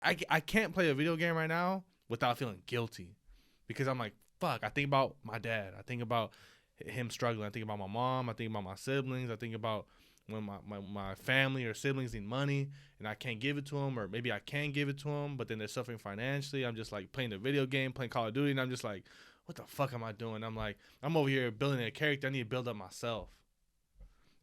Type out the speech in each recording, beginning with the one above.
I can't play a video game right now without feeling guilty, because I'm like, fuck. I think about my dad. I think about him struggling. I think about my mom. I think about my siblings. I think about when my family or siblings need money and I can't give it to them, or maybe I can give it to them, but then they're suffering financially. I'm just like playing the video game, playing Call of Duty, and I'm just like, what the fuck am I doing? I'm like, I'm over here building a character. I need to build up myself.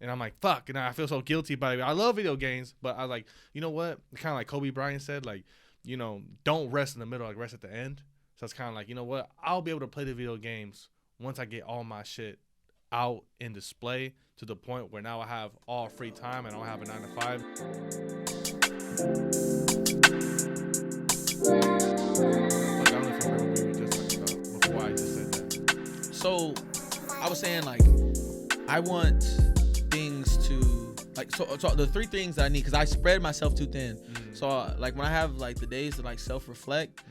And I'm like, fuck. And I feel so guilty about it. I love video games, but I was like, you know what? Kind of like Kobe Bryant said, like, you know, don't rest in the middle, like rest at the end. So it's kind of like, you know what? I'll be able to play the video games once I get all my shit out in display to the point where now I have all free time and I don't have a 9 to 5. Like, I don't know if you remember what we were just talking about before I just said that. So I was saying, like, I want things to, like, so the 3 things that I need, because I spread myself too thin. Mm-hmm. So like when I have like the days to like self-reflect,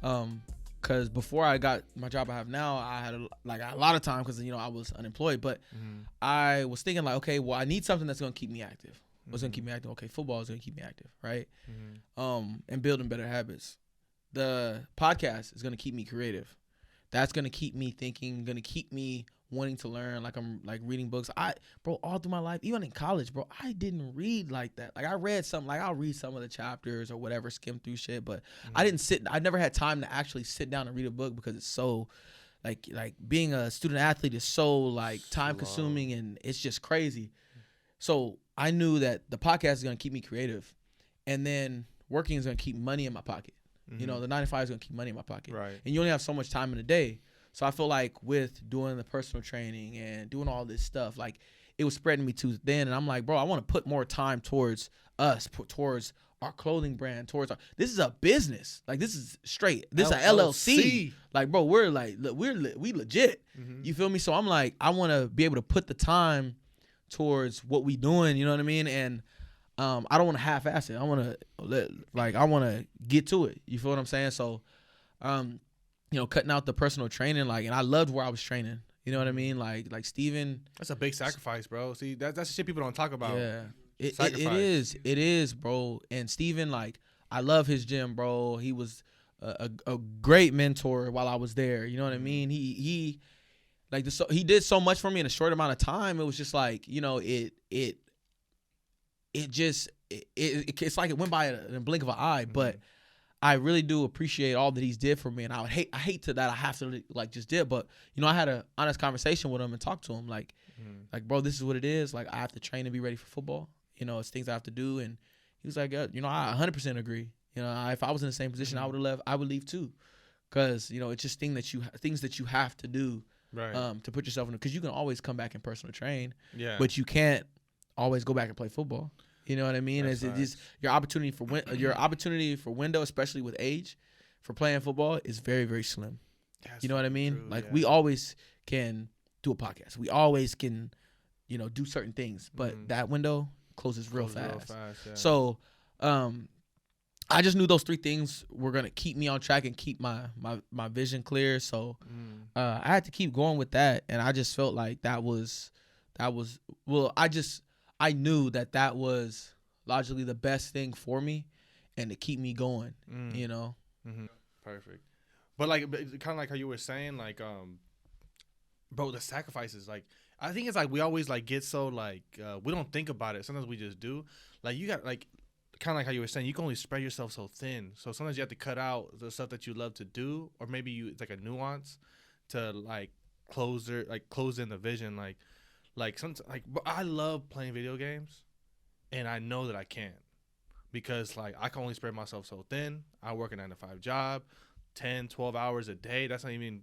because before I got my job I have now, I had a lot of time because, you know, I was unemployed. But I was thinking like, okay, well, I need something that's going to keep me active. What's going to keep me active? Okay, football is going to keep me active, right? And building better habits. The podcast is going to keep me creative. That's going to keep me thinking, going to keep me wanting to learn. Like, I'm like reading books. Bro, all through my life, even in college, bro, I didn't read like that. Like, I read something, like I'll read some of the chapters or whatever, skim through shit, but I never had time to actually sit down and read a book because it's so like being a student athlete is so like time consuming and it's just crazy. So I knew that the podcast is going to keep me creative, and then working is going to keep money in my pocket. You know, the 9 to 5 is going to keep money in my pocket. Right. And you only have so much time in a day. So I feel like with doing the personal training and doing all this stuff, like it was spreading me too thin. And I'm like, bro, I want to put more time towards us, towards our clothing brand, this is a business. Like, this is straight. This is a LLC. Like, bro, we legit. You feel me? So I'm like, I want to be able to put the time towards what we doing. You know what I mean? And I don't want to half-ass it. I want to get to it. You feel what I'm saying? So, you know, cutting out the personal training, like, and I loved where I was training. You know what I mean? Like Steven. That's a big sacrifice, bro. See, that's the shit people don't talk about. Yeah, it is, bro. And Steven, like, I love his gym, bro. He was a great mentor while I was there. You know what I mean? He did so much for me in a short amount of time. It was just like, you know, it's like it went by in a blink of an eye, but I really do appreciate all that he's did for me, and I hate that I have to like just did, but you know, I had an honest conversation with him and talked to him like bro, this is what it is. Like, I have to train to be ready for football. You know, it's things I have to do, and he was like, you know, I 100% agree. You know, if I was in the same position, I would have left. I would leave too, because you know, it's just things that you have to do, right? To put yourself in, because you can always come back and personal train, but you can't always go back and play football. You know what I mean? It's just your opportunity for window, especially with age, for playing football is very, very slim. You know what I mean? True, like, we always can do a podcast. We always can, you know, do certain things, but that window closes real fast. Yeah. So, I just knew those 3 things were gonna keep me on track and keep my vision clear. So, I had to keep going with that, and I just felt like that was well, I knew that was logically the best thing for me and to keep me going, you know? Perfect. But like, kind of like how you were saying, like, bro, the sacrifices, like, I think it's like we always like get so like, we don't think about it. Sometimes we just do. Like, you got like, kind of like how you were saying, you can only spread yourself so thin. So sometimes you have to cut out the stuff that you love to do, or maybe it's like a nuance to like close in the vision. Like, I love playing video games, and I know that I can't, because like I can only spread myself so thin. I work a 9 to 5 job, 10, 12 hours a day. That's not even,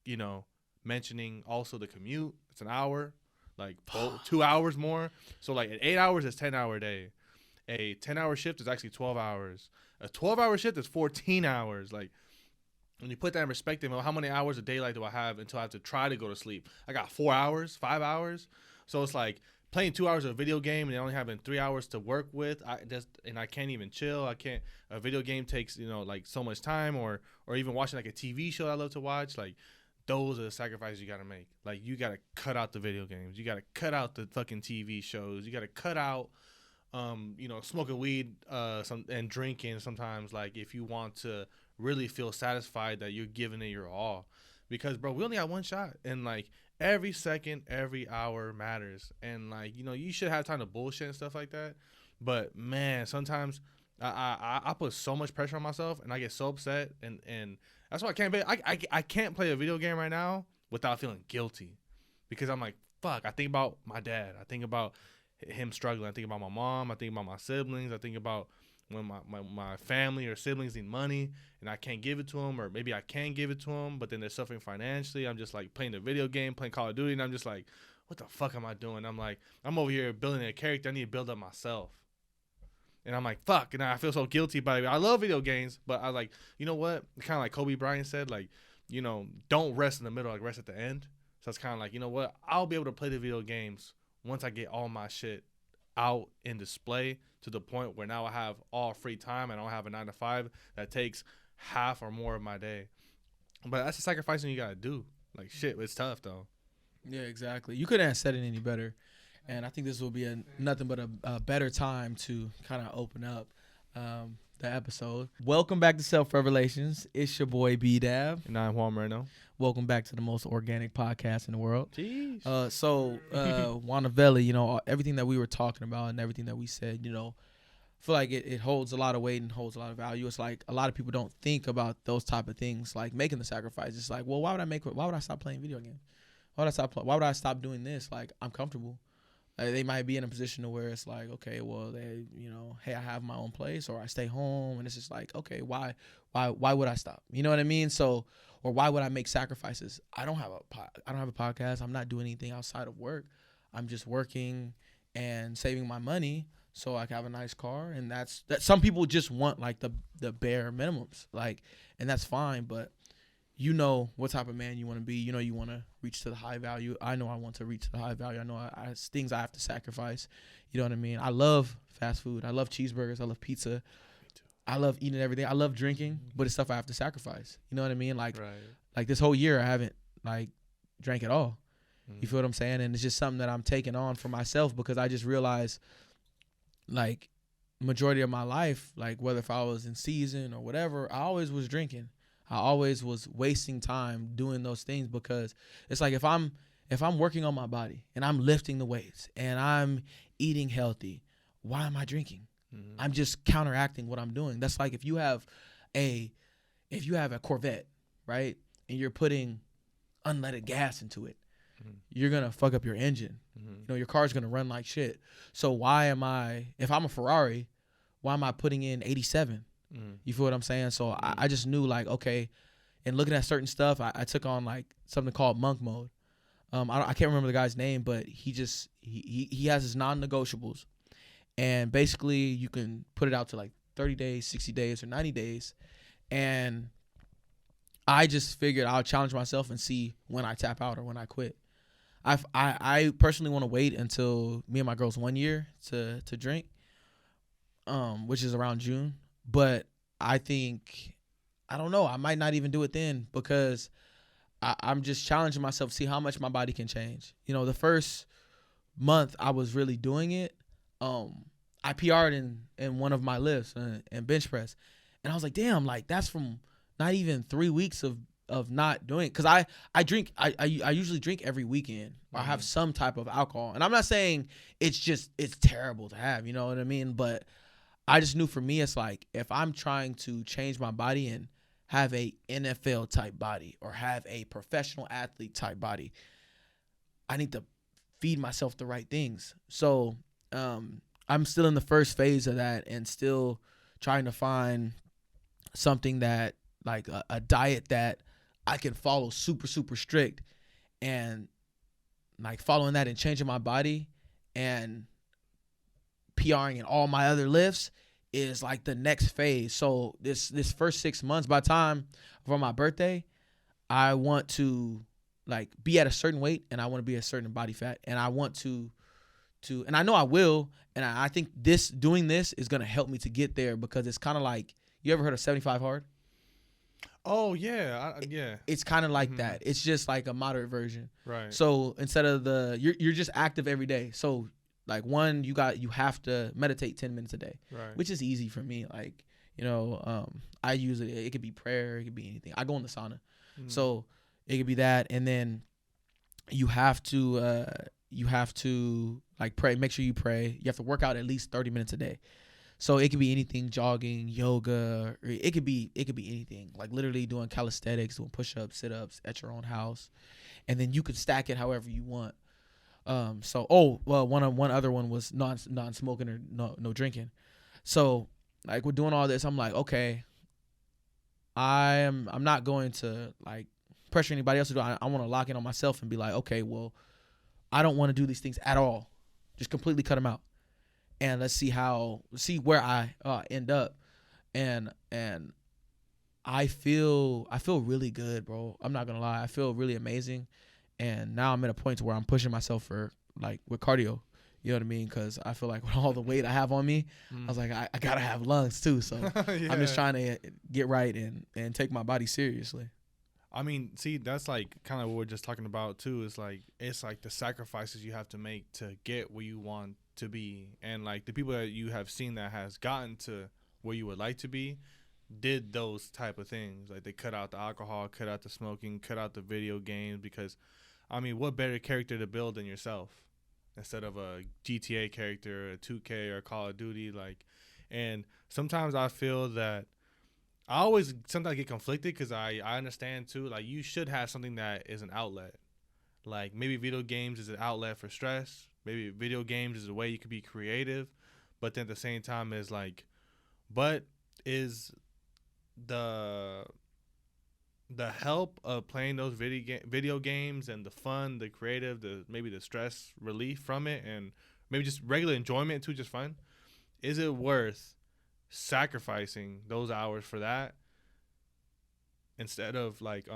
you know, mentioning also the commute. It's an hour, like 2 hours more. So like at 8 hours is 10-hour day. A 10-hour shift is actually 12 hours. A 12-hour shift is 14 hours. Like, when you put that in perspective, how many hours of daylight do I have until I have to try to go to sleep? I got 4 hours, 5 hours. So it's like playing 2 hours of a video game and only having 3 hours to work with. I can't even chill. A video game takes, you know, like so much time, or even watching like a TV show I love to watch. Like, those are the sacrifices you got to make. Like, you got to cut out the video games. You got to cut out the fucking TV shows. You got to cut out smoking weed, and drinking sometimes, like if you want to really feel satisfied that you're giving it your all, because bro, we only got one shot, and like every second, every hour matters, and like you should have time to bullshit and stuff like that, but man, sometimes I put so much pressure on myself, and I get so upset, and that's why I can't I can't play a video game right now without feeling guilty, because I'm like, fuck, I think about my dad, I think about him struggling, I think about my mom, I think about my siblings, I think about when my family or siblings need money and I can't give it to them, or maybe I can give it to them, but then they're suffering financially. I'm just like playing the video game, playing Call of Duty, and I'm just like, what the fuck am I doing? I'm like, I'm over here building a character. I need to build up myself. And I'm like, fuck. And I feel so guilty about it. I love video games, but I like, you know what? Kind of like Kobe Bryant said, like, don't rest in the middle, like rest at the end. So it's kind of like, you know what? I'll be able to play the video games once I get all my shit out in display to the point where now I have all free time. I don't have a 9 to 5 that takes half or more of my day. But that's a sacrificing you gotta do. Like shit, it's tough though. Yeah, exactly. You couldn't have said it any better. And I think this will be nothing but a better time to kind of open up the episode. Welcome back to Self Revelations. It's your boy B-Dab. And I'm Juan Moreno. Welcome back to the most organic podcast in the world. Jeez. Wanda Veli, everything that we were talking about and everything that we said, I feel like it holds a lot of weight and holds a lot of value. It's like a lot of people don't think about those type of things, like making the sacrifice. It's like, well, why would I stop playing video games? Why would I stop doing this? Like, I'm comfortable. They might be in a position to where it's like, okay, well, hey, I have my own place, or I stay home, and it's just like, okay, why would I stop? You know what I mean? So, or why would I make sacrifices? I don't have a podcast. I'm not doing anything outside of work. I'm just working and saving my money so I can have a nice car, and that some people just want like the bare minimums, like, and that's fine, but what type of man you want to be. You want to reach to the high value. I know I want to reach to the high value. I know things I have to sacrifice. You know what I mean? I love fast food. I love cheeseburgers. I love pizza. I love eating everything. I love drinking, but it's stuff I have to sacrifice. You know what I mean? Like this whole year I haven't like drank at all. You feel what I'm saying? And it's just something that I'm taking on for myself, because I just realized, like, majority of my life, like whether if I was in season or whatever, I always was drinking. I always was wasting time doing those things, because it's like if I'm working on my body and I'm lifting the weights and I'm eating healthy, why am I drinking? Mm-hmm. I'm just counteracting what I'm doing. That's like if you have a Corvette, right, and you're putting unleaded gas into it, you're gonna fuck up your engine. Your car's gonna run like shit. So if I'm a Ferrari, why am I putting in 87? You feel what I'm saying? So I just knew, like, okay, and looking at certain stuff, I took on like something called monk mode. I can't remember the guy's name, but he has his non-negotiables, and basically you can put it out to like 30 days, 60 days, or 90 days, and I just figured I'll challenge myself and see when I tap out or when I quit. I personally want to wait until me and my girl's 1 year to drink, which is around June. But I think, I don't know, I might not even do it then, because I'm just challenging myself to see how much my body can change. The first month I was really doing it, I PR'd in one of my lifts and bench press. And I was like, damn, like that's from not even 3 weeks of not doing it. Because I drink, I usually drink every weekend. I have some type of alcohol. And I'm not saying it's terrible to have, you know what I mean? But I just knew for me, it's like, if I'm trying to change my body and have a NFL type body or have a professional athlete type body, I need to feed myself the right things. So I'm still in the first phase of that, and still trying to find something that, like a diet that I can follow super, super strict, and like following that and changing my body and PRing in all my other lifts is like the next phase. So this first 6 months, by the time for my birthday, I want to like be at a certain weight, and I want to be at a certain body fat, and I want to and I know I will, and I think doing this is gonna help me to get there, because it's kind of like, you ever heard of 75 hard? Oh yeah, yeah. It's kind of like that. It's just like a moderate version. Right. So instead of you're just active every day. So like one, you have to meditate 10 minutes a day, Right. which is easy for me. Like, I use it. It could be prayer. It could be anything. I go in the sauna. So it could be that. And then you have to like pray. Make sure you pray. You have to work out at least 30 minutes a day. So it could be anything, jogging, yoga, or it could be anything, like literally doing calisthenics, doing push-ups, sit-ups at your own house. And then you could stack it however you want. One other one was non-smoking or no drinking. So like we're doing all this, I'm like, okay, I'm not going to like pressure anybody else to do it. I want to lock in on myself and be like, okay, well, I don't want to do these things at all. Just completely cut them out. And let's see where I end up. And I feel really good, bro. I'm not gonna lie. I feel really amazing. And now I'm at a point where I'm pushing myself for like with cardio. You know what I mean? Because I feel like with all the weight I have on me, I was like, I gotta have lungs too. So yeah. I'm just trying to get right and take my body seriously. I mean, see, that's like kind of what we're just talking about too. It's like the sacrifices you have to make to get where you want to be, and like the people that you have seen that has gotten to where you would like to be did those type of things. Like they cut out the alcohol, cut out the smoking, cut out the video games, because I mean, what better character to build than yourself instead of a GTA character, a 2K or Call of Duty? Like, and sometimes I feel that I always sometimes get conflicted because I understand too, like you should have something that is an outlet. Like maybe video games is an outlet for stress. Maybe video games is a way you could be creative, but then at the same time is like, but is the help of playing those video games and the fun, the creative, maybe the stress relief from it, and maybe just regular enjoyment too, just fun. Is it worth sacrificing those hours for that instead of like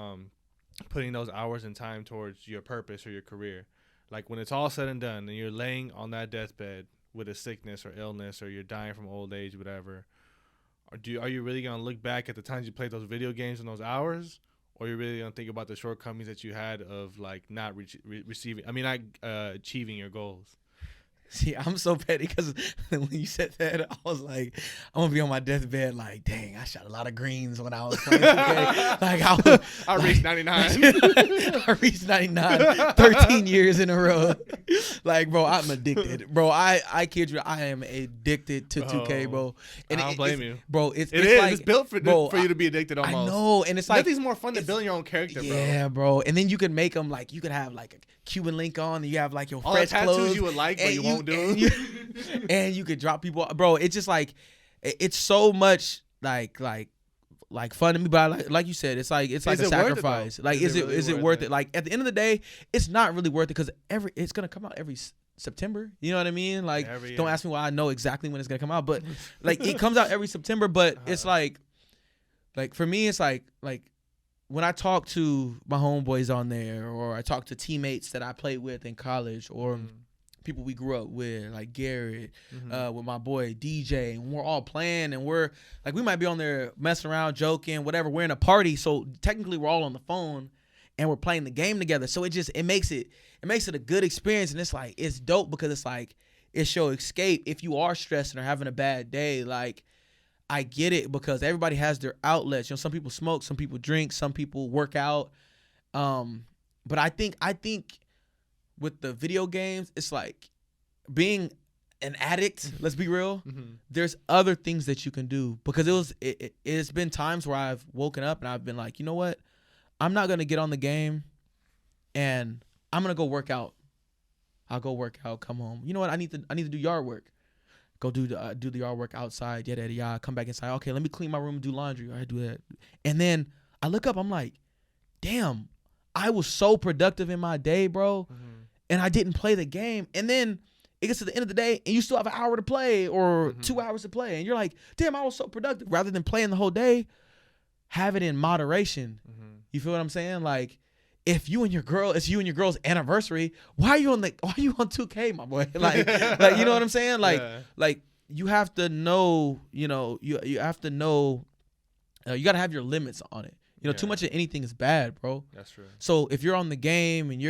putting those hours and time towards your purpose or your career? Like when it's all said and done and you're laying on that deathbed with a sickness or illness or you're dying from old age, whatever, are you really going to look back at the times you played those video games and those hours, or are you really going to think about the shortcomings that you had of like not achieving your goals? See, I'm so petty because when you said that, I was like, I'm going to be on my deathbed like, dang, I shot a lot of greens when I was playing 2K. Like, I reached 99. I reached 99 13 years in a row. Like, bro, I'm addicted. Bro, I kid you, I am addicted to 2K, bro. And I don't blame you. Bro, it's like, it's built for you to be addicted almost. I know, and it's like. Nothing's more fun than building your own character, bro. Yeah, bro. And then you can make them like, you could have like a Cuban link on, and you have like your all fresh the tattoos clothes. You would like, but you won't do. And you could drop people, bro. It's just like, it's so much like fun to me, but like you said, it's like a sacrifice. Like, is it worth it? Like at the end of the day, it's not really worth it because it's gonna come out every September. You know what I mean? Like, don't ask me why I know exactly when it's gonna come out, but like it comes out every September. But it's like for me, it's like when I talk to my homeboys on there, or I talk to teammates that I played with in college, or people we grew up with, like Garrett, with my boy DJ, and we're all playing, and we're like, we might be on there messing around, joking, whatever. We're in a party, so technically we're all on the phone, and we're playing the game together. So it makes it a good experience, and it's like, it's dope because it's like, it's your escape if you are stressing or having a bad day. Like, I get it because everybody has their outlets. You know, some people smoke, some people drink, some people work out. But I think with the video games, it's like being an addict. Let's be real. There's other things that you can do because it's been times where I've woken up and I've been like, you know what? I'm not gonna get on the game, and I'm gonna go work out. I'll go work out, come home. You know what? I need to do yard work. Go do the yard work outside, yada. Come back inside. Okay, let me clean my room and do laundry. I do that, and then I look up. I'm like, damn, I was so productive in my day, bro, and I didn't play the game. And then it gets to the end of the day, and you still have an hour to play or 2 hours to play, and you're like, damn, I was so productive. Rather than playing the whole day, have it in moderation. You feel what I'm saying? Like, if you and your girl, it's you and your girl's anniversary, why are you on 2K, my boy? Like, you know what I'm saying? Like you have to know, you have to know, you got to have your limits on it. Too much of anything is bad, bro. That's true. So if you're on the game and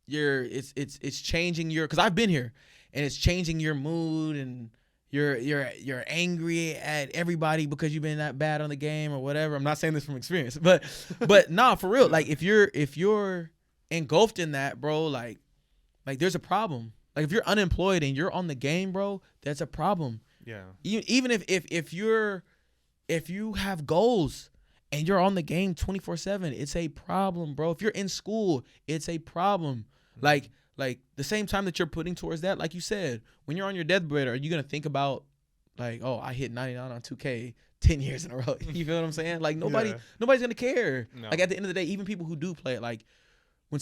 it's changing cause I've been here, and it's changing your mood, and you're angry at everybody because you've been that bad on the game or whatever. I'm not saying this from experience, but nah, for real. Like if you're engulfed in that, bro, like there's a problem. Like if you're unemployed and you're on the game, bro, that's a problem. Yeah. Even if you have goals and you're on the game 24/7, it's a problem, bro. If you're in school, it's a problem. Like the same time that you're putting towards that, like you said, when you're on your deathbed, are you gonna think about like, oh, I hit 99 on 2K 10 years in a row? You feel what I'm saying? Like nobody's gonna care. No. Like at the end of the day, even people who do play it, like when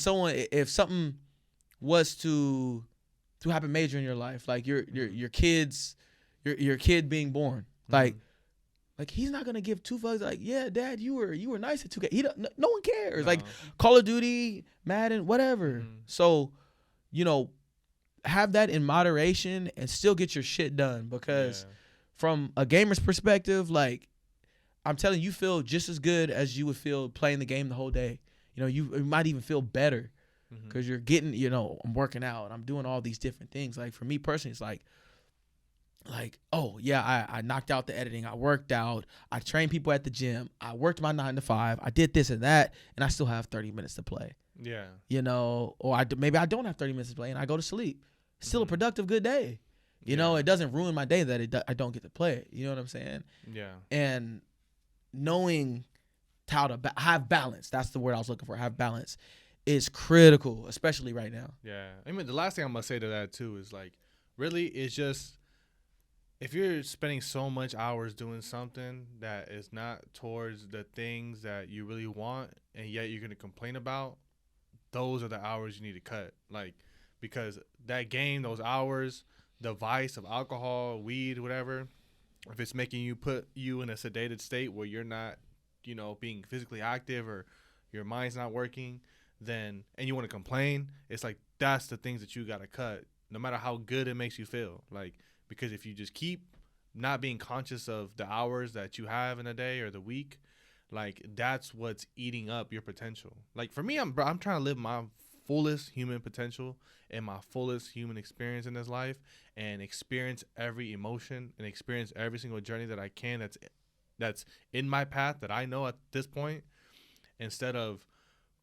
if something was to happen major in your life, like your kid being born, like he's not gonna give two fucks. Like, yeah, Dad, you were nice at 2K. No one cares. No. Like Call of Duty, Madden, whatever. So, have that in moderation and still get your shit done, because from a gamer's perspective, like I'm telling you, feel just as good as you would feel playing the game the whole day. You might even feel better because you're getting, I'm working out, I'm doing all these different things. Like for me personally, it's like, oh yeah, I knocked out the editing, I worked out, I trained people at the gym, I worked my 9 to 5, I did this and that, and I still have 30 minutes to play. Yeah. Or maybe I don't have 30 minutes to play and I go to sleep. Still a productive, good day. It doesn't ruin my day that I don't get to play it. You know what I'm saying? Yeah. And knowing how to have balance, that's the word I was looking for, have balance, is critical, especially right now. Yeah. I mean, the last thing I'm going to say to that too is like, really, it's just, if you're spending so much hours doing something that is not towards the things that you really want, and yet you're going to complain about, those are the hours you need to cut. Like, because that game, those hours, the vice of alcohol, weed, whatever, if it's making you in a sedated state where you're not, being physically active or your mind's not working, then, and you want to complain, it's like, that's the things that you got to cut, no matter how good it makes you feel. Like, because if you just keep not being conscious of the hours that you have in a day or the week, like that's what's eating up your potential. Like for me, I'm trying to live my fullest human potential and my fullest human experience in this life, and experience every emotion and experience every single journey that I can that's in my path that I know at this point, instead of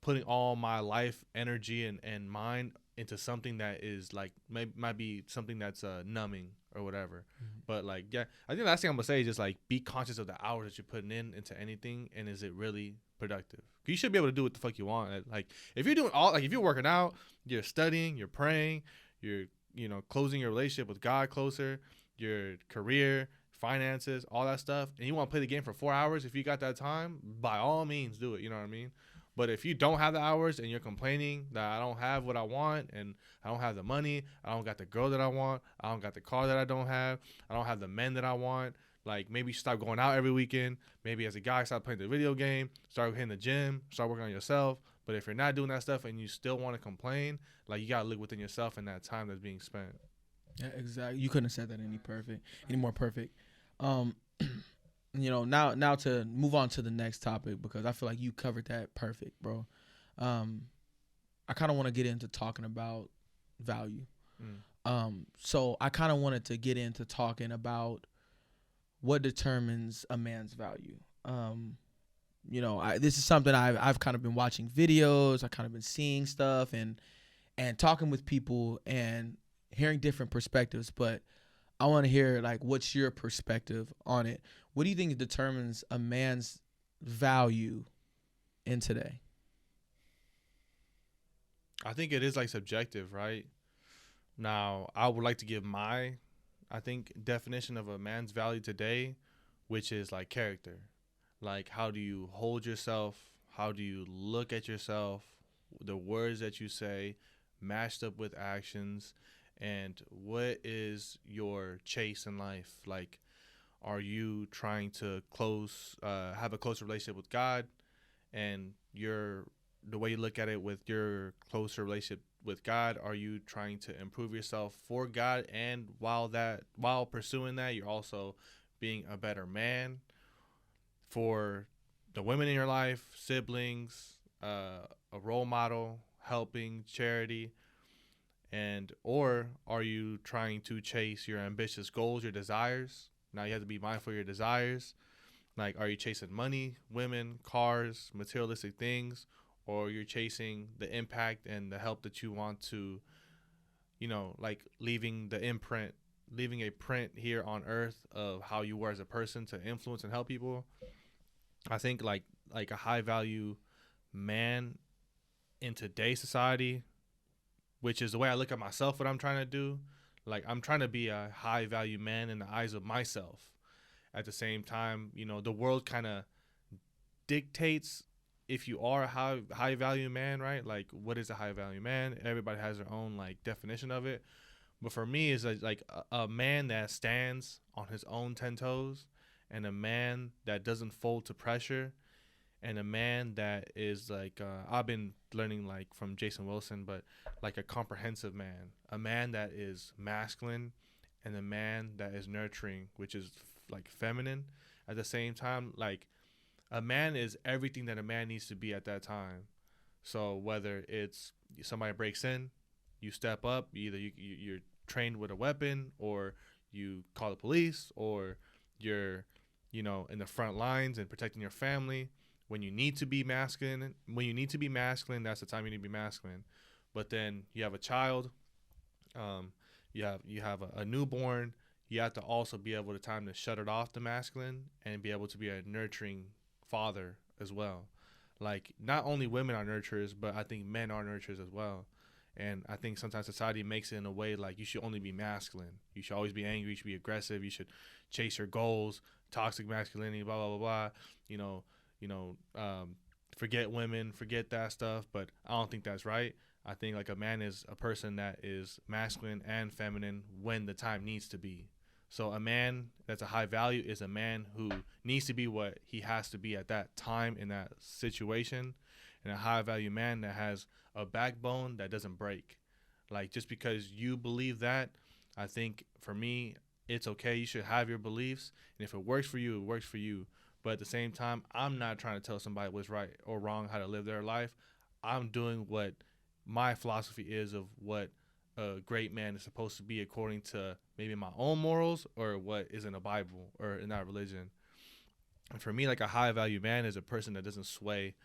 putting all my life, energy, and mind into something that is like might be something that's numbing or whatever. But like, yeah, I think the last thing I'm gonna say is just like be conscious of the hours that you're putting into anything, and is it really productive? You should be able to do what the fuck you want. Like if you're doing if you're working out, you're studying, you're praying, you're closing your relationship with God closer, your career, finances, all that stuff, and you want to play the game for 4 hours, if you got that time, by all means do it. You know what I mean? But if you don't have the hours and you're complaining that I don't have what I want, and I don't have the money, I don't got the girl that I want, I don't got the car that I don't have the men that I want, like maybe you stop going out every weekend. Maybe as a guy, stop playing the video game, start hitting the gym, start working on yourself. But if you're not doing that stuff and you still want to complain, like you got to look within yourself in that time that's being spent. Yeah, exactly. You couldn't have said that any more perfect. Now to move on to the next topic, because I feel like you covered that perfect, bro. I kind of want to get into talking about value. So I kind of wanted to get into talking about what determines a man's value. This is something I've kind of been watching videos. I kind of been seeing stuff and talking with people and hearing different perspectives, but I want to hear, like, what's your perspective on it? What do you think determines a man's value in today? I think it is, like, subjective, right? Now, I would like to give my, definition of a man's value today, which is, like, character. Like, how do you hold yourself? How do you look at yourself? The words that you say matched up with actions. And what is your chase in life? Like, are you trying to have a closer relationship with God? And the way you look at it with your closer relationship with God, are you trying to improve yourself for God? And while pursuing that, you're also being a better man for the women in your life, siblings, a role model, helping, charity. And or are you trying to chase your ambitious goals, your desires? Now you have to be mindful of your desires. Like, are you chasing money, women, cars, materialistic things, or you're chasing the impact and the help that you want to, like leaving the imprint, leaving a print here on earth of how you were as a person to influence and help people. I think like a high value man in today's society, which is the way I look at myself, what I'm trying to do. Like, I'm trying to be a high value man in the eyes of myself. At the same time, the world kind of dictates if you are a high value man, right? Like, what is a high value man? Everybody has their own like definition of it. But for me, it's like a man that stands on his own 10 toes, and a man that doesn't fold to pressure, and a man that is like I've been learning like from Jason Wilson, but like a comprehensive man, a man that is masculine, and a man that is nurturing, which is like feminine. At the same time, like a man is everything that a man needs to be at that time. So whether it's somebody breaks in, you step up. Either you're trained with a weapon, or you call the police, or you're in the front lines and protecting your family. When you need to be masculine, that's the time you need to be masculine. But then you have a child, you have a newborn. You have to also be able to shut it off, the masculine, and be able to be a nurturing father as well. Like, not only women are nurturers, but I think men are nurturers as well. And I think sometimes society makes it in a way like you should only be masculine. You should always be angry. You should be aggressive. You should chase your goals. Toxic masculinity, blah blah blah blah. Forget women, forget that stuff. But I don't think that's right. I think like a man is a person that is masculine and feminine when the time needs to be. So a man that's a high value is a man who needs to be what he has to be at that time in that situation, and a high value man that has a backbone that doesn't break. Like, just because you believe that, I think for me, it's okay. You should have your beliefs, and if it works for you, it works for you. But at the same time, I'm not trying to tell somebody what's right or wrong, how to live their life. I'm doing what my philosophy is of what a great man is supposed to be according to maybe my own morals or what is in the Bible or in our religion. And for me, like a high value man is a person that doesn't sway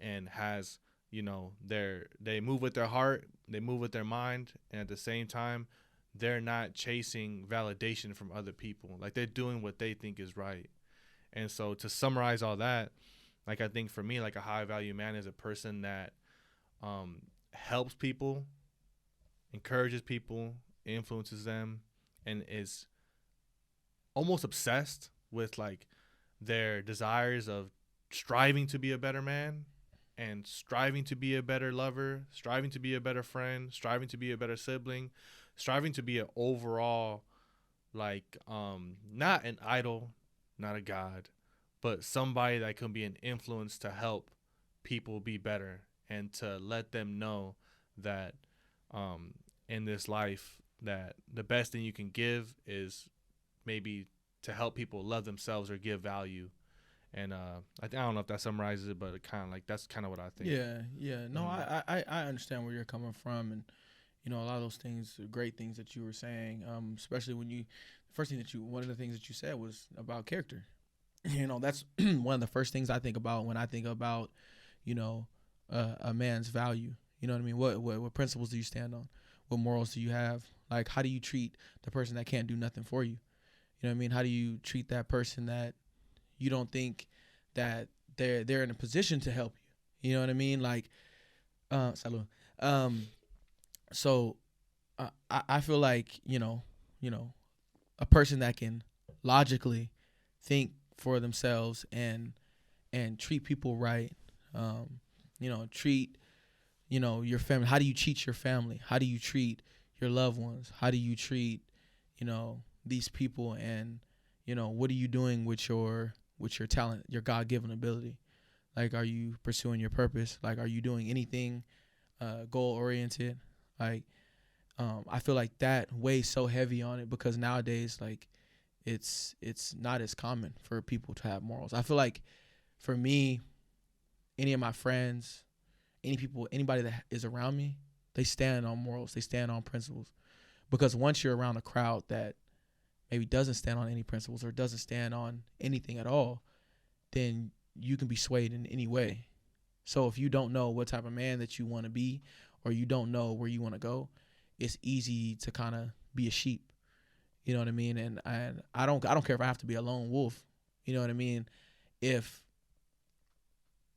and has, they move with their heart, they move with their mind, and at the same time, they're not chasing validation from other people. Like, they're doing what they think is right. And so to summarize all that, like, I think for me, like a high value man is a person that helps people, encourages people, influences them, and is almost obsessed with like their desires of striving to be a better man and striving to be a better lover, striving to be a better friend, striving to be a better sibling, striving to be an overall like not an idol, not a god, but somebody that can be an influence to help people be better and to let them know that in this life that the best thing you can give is maybe to help people love themselves or give value. And I don't know if that summarizes it, but kind of like that's kind of what I think. Yeah. No, I understand where you're coming from, and a lot of those things, great things that you were saying. Especially when one of the things that you said was about character. That's one of the first things I think about when I think about, a man's value. You know what I mean? What principles do you stand on? What morals do you have? Like, how do you treat the person that can't do nothing for you? You know what I mean? How do you treat that person that you don't think that they're in a position to help you? You know what I mean? Like, salud. So I feel like, a person that can logically think for themselves and treat people right, treat your family. How do you treat your family? How do you treat your loved ones? How do you treat these people? And what are you doing with your talent, your God-given ability? Like, are you pursuing your purpose? Like, are you doing anything goal-oriented? Like, I feel like that weighs so heavy on it because nowadays, like, it's not as common for people to have morals. I feel like for me, any of my friends, anybody that is around me, They stand on morals. They stand on principles. Because once you're around a crowd that maybe doesn't stand on any principles or doesn't stand on anything at all, then you can be swayed in any way. So if you don't know what type of man that you want to be, or you don't know where you want to go, it's easy to kind of be a sheep. You know what I mean? And I don't care if I have to be a lone wolf. You know what I mean? If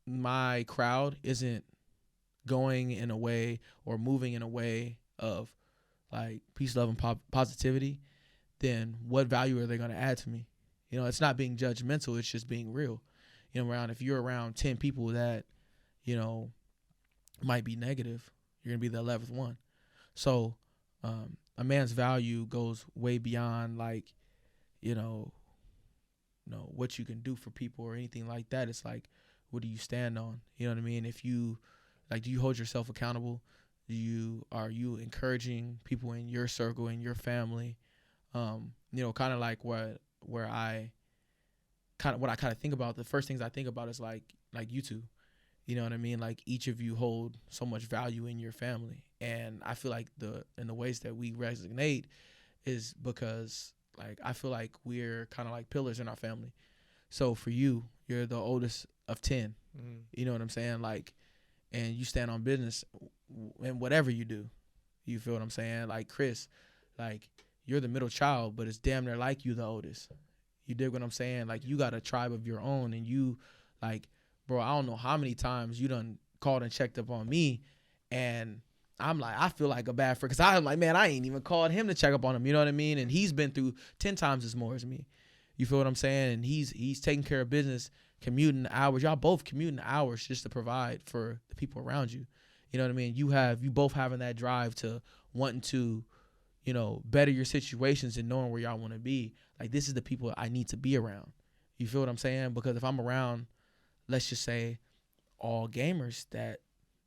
my crowd isn't going in a way or moving in a way of like peace, love, and positivity, then what value are they going to add to me? You know, it's not being judgmental. It's just being real. You know, if you're around 10 people that, you know, might be negative, you're going to be the 11th one. So a man's value goes way beyond like, you know, what you can do for people or anything like that. It's like, what do you stand on? You know what I mean? If you, like, do you hold yourself accountable? Are you encouraging people in your circle, in your family? You know, kind of like where I what I kind of think about. The first things I think about is like you two. You know what I mean? Like each of you hold so much value in your family, and I feel like in the ways that we resonate is because like I feel like we're kind of like pillars in our family. So for you, you're the oldest of 10. Mm-hmm. You know what I'm saying? Like, and you stand on business in whatever you do. You feel what I'm saying? Like Chris, like you're the middle child, but it's damn near like you the oldest. You dig what I'm saying? Like you got a tribe of your own, and you like, bro, I don't know how many times you done called and checked up on me, and I'm like, I feel like a bad friend because I'm like, man, I ain't even called him to check up on him. You know what I mean? And he's been through 10 times as more as me. You feel what I'm saying? And he's taking care of business, commuting hours. Y'all both commuting hours just to provide for the people around you. You know what I mean? You both having that drive to wanting to, you know, better your situations and knowing where y'all want to be. Like, this is the people I need to be around. You feel what I'm saying? Because if I'm around, let's just say, all gamers that,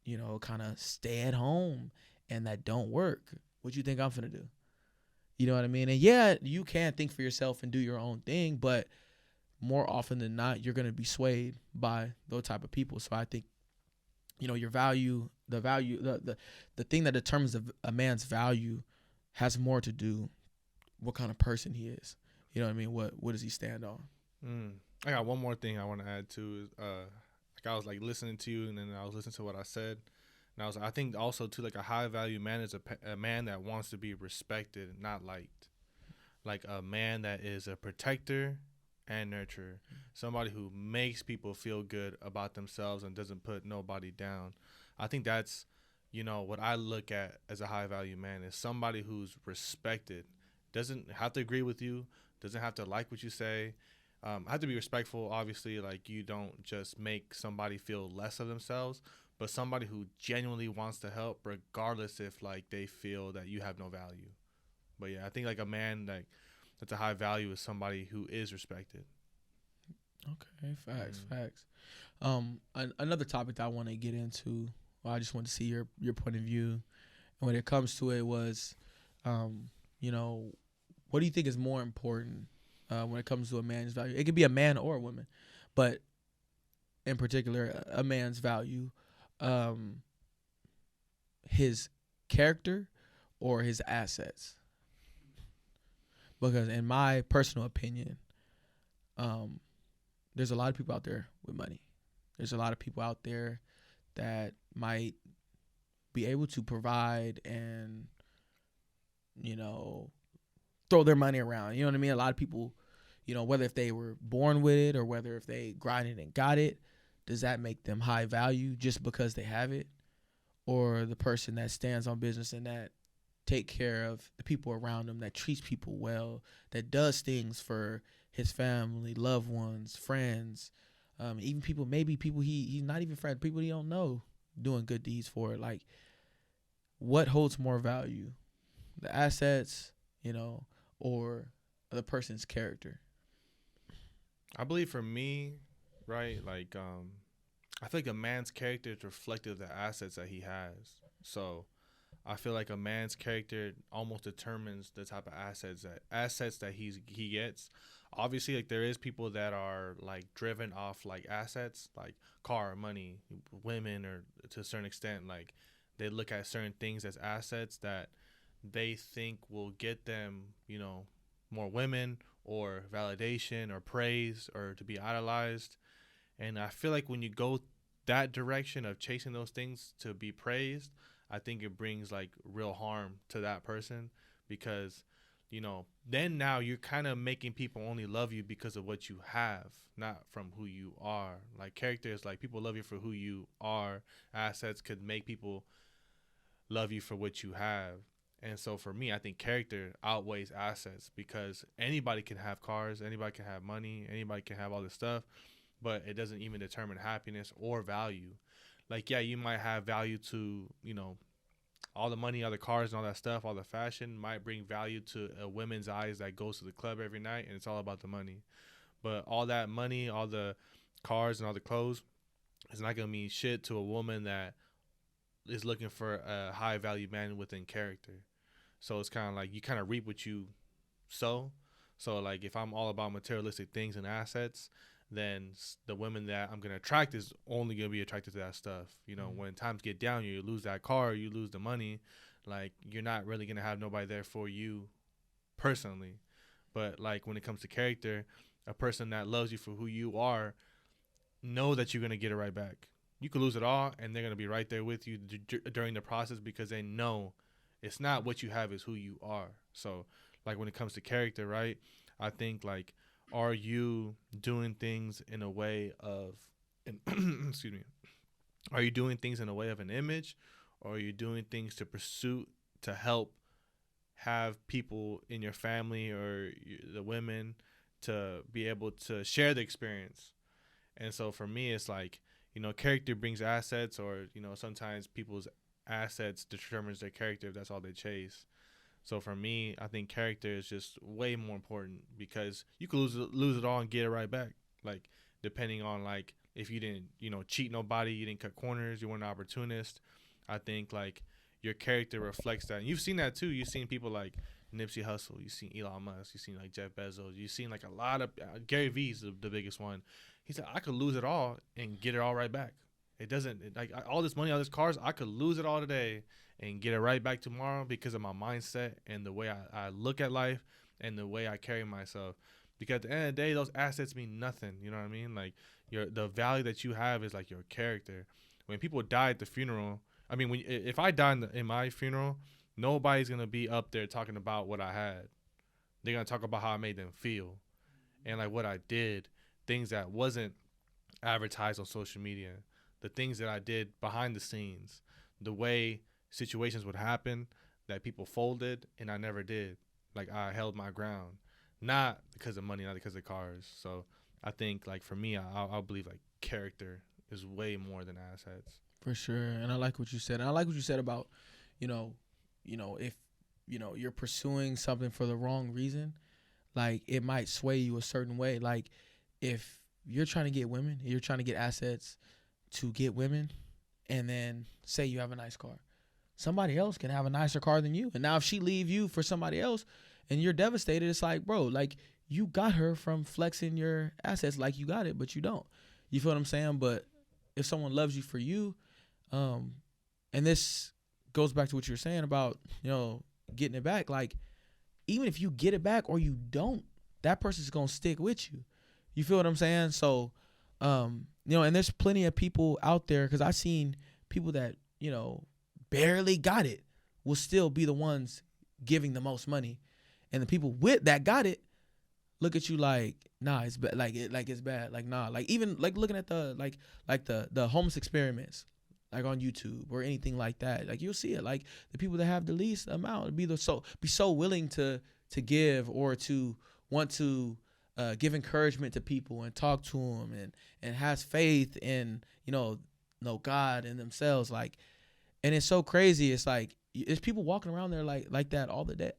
you know, kind of stay at home and that don't work, what you think I'm finna do? You know what I mean? And yeah, you can think for yourself and do your own thing, but more often than not, you're going to be swayed by those type of people. So I think, you know, the thing that determines a man's value has more to do what kind of person he is. You know what I mean? What does he stand on? I got one more thing I want to add to is like I was like listening to you, and then I was listening to what I said, and I think also too, like a high value man is a man that wants to be respected, not liked. Like a man that is a protector and nurturer, somebody who makes people feel good about themselves and doesn't put nobody down. I think that's, you know, what I look at as a high value man is somebody who's respected, doesn't have to agree with you, doesn't have to like what you say. Have to be respectful, obviously. Like, you don't just make somebody feel less of themselves, but somebody who genuinely wants to help, regardless if like they feel that you have no value. But yeah, I think like a man that's a high value is somebody who is respected. Okay, facts. Another topic that I want to get into, well, I just want to see your point of view, and when it comes to it was, you know, what do you think is more important when it comes to a man's value? It could be a man or a woman, but in particular, a man's value, his character or his assets. Because in my personal opinion, there's a lot of people out there with money. There's a lot of people out there that might be able to provide and, you know, throw their money around. You know what I mean? A lot of people, you know, whether if they were born with it or whether if they grinded and got it, does that make them high value just because they have it? Or the person that stands on business and that take care of the people around him, that treats people well, that does things for his family, loved ones, friends, even people, maybe people he's not even friends, people he don't know, doing good deeds for it. Like, what holds more value? The assets, you know, or the person's character? I believe for me, right, like I feel like a man's character is reflective of the assets that he has. So I feel like a man's character almost determines the type of assets that he gets. Obviously, like there is people that are like driven off like assets, like car, money, women, or to a certain extent, like they look at certain things as assets that they think will get them, more women or validation or praise or to be idolized. And I feel like when you go that direction of chasing those things to be praised, I think it brings like real harm to that person because, then now you're kind of making people only love you because of what you have, not from who you are. Like character is like people love you for who you are. Assets could make people love you for what you have. And so for me, I think character outweighs assets because anybody can have cars, anybody can have money, anybody can have all this stuff, but it doesn't even determine happiness or value. Like, yeah, you might have value to, all the money, all the cars and all that stuff, all the fashion might bring value to a woman's eyes that goes to the club every night and it's all about the money. But all that money, all the cars and all the clothes is not going to mean shit to a woman that is looking for a high value man within character. So it's kind of like you kind of reap what you sow. So like if I'm all about materialistic things and assets, then the women that I'm going to attract is only going to be attracted to that stuff. When times get down, you lose that car, you lose the money, like you're not really going to have nobody there for you personally. But like when it comes to character, a person that loves you for who you are, know that you're going to get it right back. You could lose it all and they're going to be right there with you during the process because they know it's not what you have, it's who you are. So like when it comes to character, right, I think like, are you doing things in a way of excuse me, are you doing things in a way of an image, or are you doing things to help have people in your family or the women to be able to share the experience? And so for me, it's like, character brings assets, or, sometimes people's assets determines their character if that's all they chase. So for me, I think character is just way more important because you could lose it all and get it right back. Like depending on like if you didn't, cheat nobody, you didn't cut corners, you weren't an opportunist. I think like your character reflects that. And you've seen that too. You've seen people like Nipsey Hussle, you've seen Elon Musk, you've seen like Jeff Bezos, you've seen like a lot of Gary Vee's the biggest one. He said, I could lose it all and get it all right back. Like all this money, all these cars, I could lose it all today and get it right back tomorrow because of my mindset and the way I look at life and the way I carry myself. Because at the end of the day, those assets mean nothing. You know what I mean? Like the value that you have is like your character. When people die at the funeral, I mean, if I die in my funeral, nobody's gonna be up there talking about what I had. They're gonna talk about how I made them feel and like what I did, things that wasn't advertised on social media, the things that I did behind the scenes, the way situations would happen that people folded and I never did. Like I held my ground, not because of money, not because of cars. So I think like for me, I believe like character is way more than assets. For sure. And I like what you said. And I like what you said about, if, you're pursuing something for the wrong reason, like it might sway you a certain way. Like if you're trying to get women, you're trying to get assets to get women, and then say you have a nice car, somebody else can have a nicer car than you. And now if she leave you for somebody else and you're devastated, it's like, bro, like you got her from flexing your assets like you got it, but you don't. You feel what I'm saying? But if someone loves you for you, and this goes back to what you were saying about, getting it back. Like, even if you get it back or you don't, that person's going to stick with you. You feel what I'm saying? So, and there's plenty of people out there, because I've seen people that, barely got it will still be the ones giving the most money. And the people that got it look at you like, nah, it's bad. It's bad. Like, nah, like even like looking at the, the homeless experiments, like on YouTube or anything like that. Like you'll see it. Like the people that have the least amount be so willing to give, or to want to give encouragement to people and talk to them and has faith in, know God and themselves. Like, and it's so crazy. It's like, it's people walking around there like that all the day,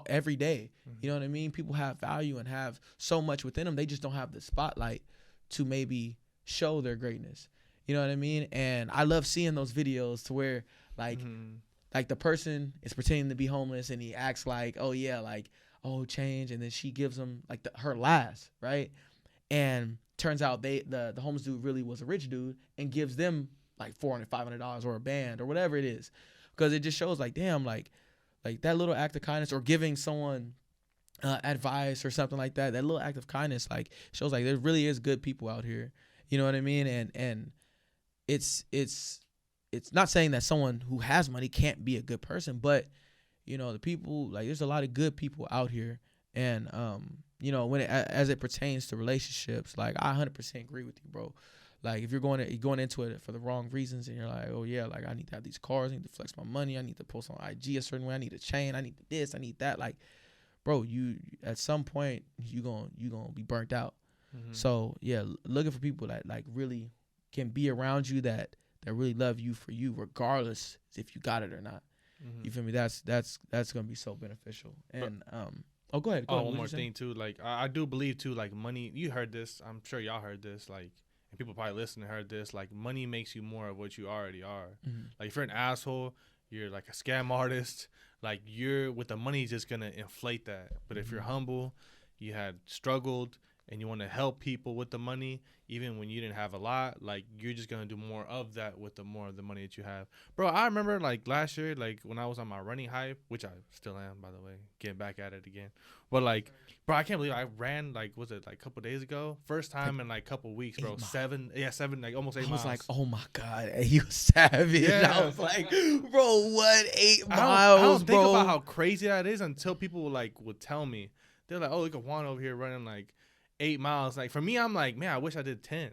every day. Mm-hmm. You know what I mean? People have value and have so much within them. They just don't have the spotlight to maybe show their greatness. You know what I mean? And I love seeing those videos to where like the person is pretending to be homeless and he acts like, oh yeah, like, oh, change. And then she gives him like her last, right? And turns out the homeless dude really was a rich dude and gives them like $400, $500 or a band or whatever it is, because it just shows like, damn, like that little act of kindness or giving someone advice or something like that. That little act of kindness like shows like there really is good people out here. You know what I mean? And it's not saying that someone who has money can't be a good person, but you know, the people, like, there's a lot of good people out here. And you know, when as it pertains to relationships, like, I 100% agree with you, bro. Like, if you're going into it for the wrong reasons, and you're like, oh yeah, like, I need to have these cars, I need to flex my money, I need to post on IG a certain way, I need a chain, I need this, I need that, like, bro, you at some point you gonna be burnt out. So yeah, looking for people that like really can be around you, that really love you for you, regardless if you got it or not. You feel me? That's gonna be so beneficial. And go ahead. One more thing too. Like, I do believe too. Like, money. You heard this. I'm sure y'all heard this. Like, and people probably listening heard this. Like, money makes you more of what you already are. Like, if you're an asshole, you're like a scam artist. Like, you're with the money, just gonna inflate that. But if you're humble, you had struggled, and you want to help people with the money, even when you didn't have a lot, like, you're just gonna do more of that with the more of the money that you have. Bro, I remember like last year, like when I was on my running hype, which I still am, by the way, getting back at it again. But like, bro, I can't believe I ran, like, was it like a couple days ago? First time in like a couple weeks, bro. 7, like almost 8 miles. I was like, oh my God, you savage. Yeah. I was like, bro, what, 8 miles, I don't bro? think about how crazy that is until people like would tell me. They're like, oh, look at Juan over here running like 8 miles. Like, for me, I'm like, man, I wish I did 10.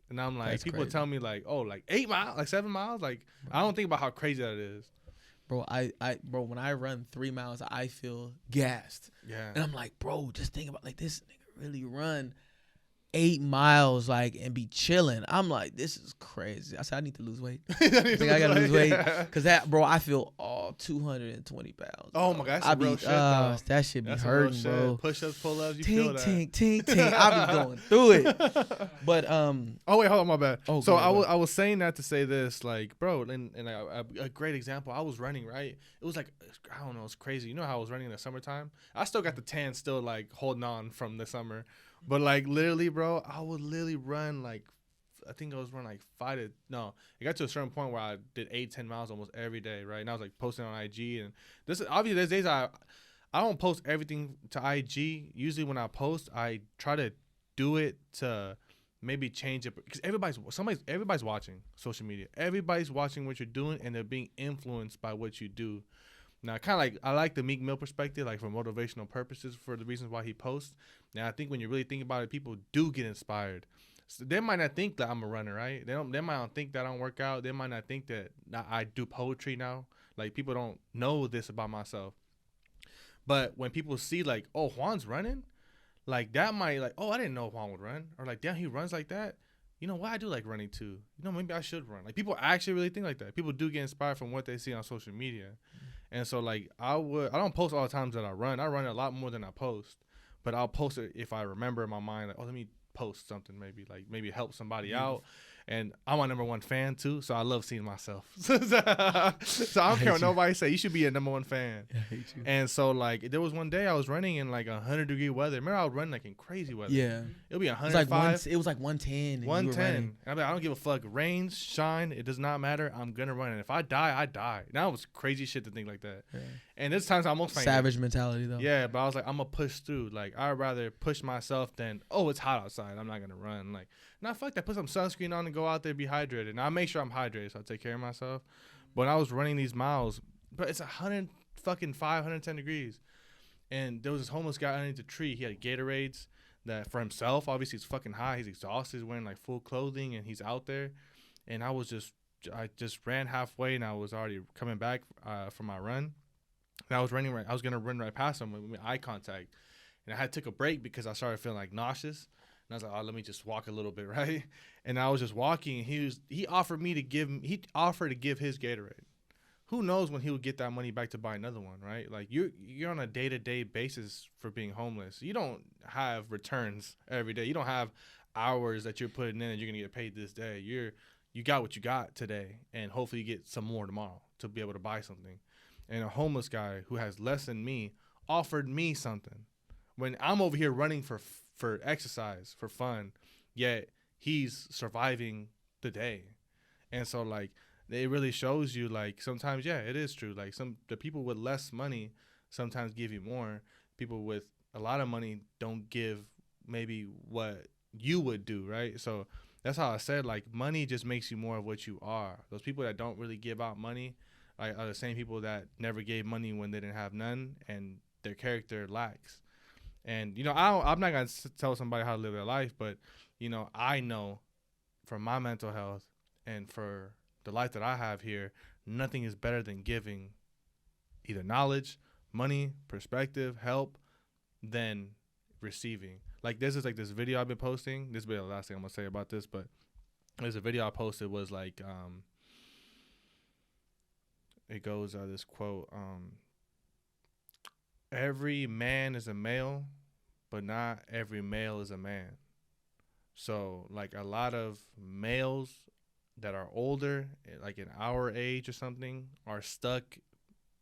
And I'm like, that's people crazy. Tell me like, oh, like 8 miles, like 7 miles. Like, bro, I don't think about how crazy that is. Bro, bro, when I run 3 miles, I feel gassed. Yeah. And I'm like, bro, just think about, like, this nigga really run 8 miles, like, and be chilling. I'm like, this is crazy. I said, I need to lose weight. I gotta lose weight. Cause that, bro, I feel all 220 pounds. Bro. Oh my God, that's real shit, though. That shit be hurting, bro. Push-ups, pull-ups, you feel that. Tink. I be going through it. But oh wait, hold on, my bad. Oh, so I was saying that to say this, like, bro, and a great example. I was running, right? It was like, I don't know, it's crazy. You know how I was running in the summertime? I still got the tan, still like holding on from the summer. But like, literally, bro, I would literally run like, I think I was running like it got to a certain point where I did 8-10 miles almost every day, right? And I was like posting on IG, and this is obviously, there's days I don't post everything to IG. Usually when I post, I try to do it to maybe change it, because everybody's watching social media. Everybody's watching what you're doing, and they're being influenced by what you do. Now, kind of like, I like the Meek Mill perspective, like for motivational purposes, for the reasons why he posts. Now, I think when you really think about it, people do get inspired. So they might not think that I'm a runner, right? They might not think that I don't work out. They might not think that I do poetry now. Like, people don't know this about myself. But when people see like, oh, Juan's running, like, that might, like, oh, I didn't know Juan would run, or like, damn, he runs like that. You know what? I do like running too. You know, maybe I should run. Like, people actually really think like that. People do get inspired from what they see on social media. And so, like, I don't post all the times that I run. I run a lot more than I post. But I'll post it if I remember in my mind, like, oh, let me post something, maybe help somebody out. And I'm my number one fan too, so I love seeing myself. So I don't care what nobody say. You should be a number one fan. I hate you. And so, like, there was one day I was running in like 100-degree weather. Remember, I was running like in crazy weather. Yeah, it'll be 105. It was like 110. 110. And I'm like, I don't give a fuck. Rain, shine, it does not matter. I'm gonna run. And if I die, I die. Now it's crazy shit to think like that. Yeah. And this times I almost savage mentality though. Yeah, but I was like, I'm gonna push through. Like, I'd rather push myself than, oh, it's hot outside, I'm not gonna run. Like, nah, fuck that. Put some sunscreen on and go out there, be hydrated. And I make sure I'm hydrated, so I take care of myself. But when I was running these miles, but it's 110 degrees, and there was this homeless guy underneath the tree. He had Gatorades that for himself. Obviously, it's fucking hot. He's exhausted. He's wearing like full clothing, and he's out there. And I just ran halfway, and I was already coming back from my run. And I was gonna run right past him with eye contact, and I had to take a break because I started feeling like nauseous. And I was like, oh, let me just walk a little bit, right? And I was just walking, and he offered to give his Gatorade. Who knows when he would get that money back to buy another one, right? Like, you're on a day-to-day basis for being homeless. You don't have returns every day. You don't have hours that you're putting in and you're gonna get paid this day. You got what you got today, and hopefully you get some more tomorrow to be able to buy something. And a homeless guy who has less than me offered me something when I'm over here running for exercise, for fun, yet he's surviving the day. And so like it really shows you like sometimes it is true. Like the people with less money sometimes give you more. People with a lot of money don't give maybe what you would do, right? So that's how I said like money just makes you more of what you are. Those people that don't really give out money are the same people that never gave money when they didn't have none, and their character lacks. And I'm not gonna tell somebody how to live their life, but I know for my mental health and for the life that I have here, nothing is better than giving either knowledge, money, perspective, help, than receiving. Like this is like this video I've been posting. This will be the last thing I'm gonna say about this, but there's a video I posted was like it goes this quote every man is a male, but not every male is a man. So like a lot of males that are older, like in our age or something, are stuck